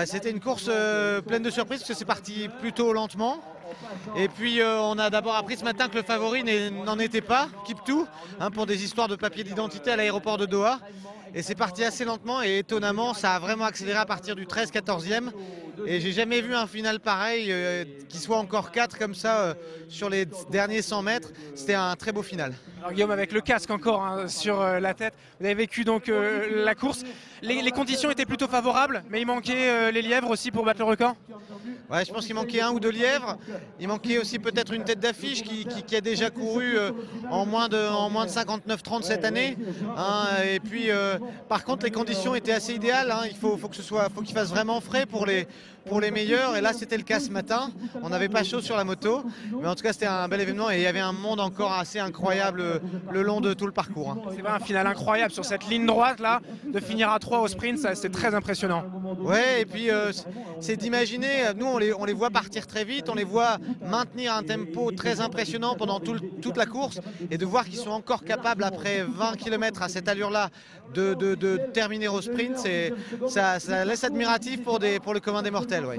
C'était une course pleine de surprises parce que c'est parti plutôt lentement. Et puis on a d'abord appris ce matin que le favori n'en était pas, Kiptou, pour des histoires de papier d'identité à l'aéroport de Doha. Et c'est parti assez lentement et étonnamment ça a vraiment accéléré à partir du 13-14e. Et j'ai jamais vu un final pareil, qui soit encore 4 comme ça sur les derniers 100 mètres. C'était un très beau final. Alors Guillaume, avec le casque encore sur la tête, vous avez vécu donc la course. Les conditions étaient plutôt favorables, mais il manquait les lièvres aussi pour battre le record. Ouais, je pense qu'il manquait 1 ou 2 lièvres. Il manquait aussi peut-être une tête d'affiche qui a déjà couru en moins de 59-30 cette année. Et puis, par contre, les conditions étaient assez idéales. Il faut qu'il fasse vraiment frais pour les meilleurs. Et là, c'était le cas ce matin. On n'avait pas chaud sur la moto, mais en tout cas, c'était un bel événement et il y avait un monde encore assez incroyable le long de tout le parcours. C'est pas un final incroyable sur cette ligne droite là, de finir à 3 au sprint, c'est très impressionnant. Ouais, et puis c'est d'imaginer, nous on les voit partir très vite, on les voit maintenir un tempo très impressionnant pendant toute la course et de voir qu'ils sont encore capables après 20 km à cette allure-là de terminer au sprint, ça laisse admiratif pour le commun des mortels. Ouais.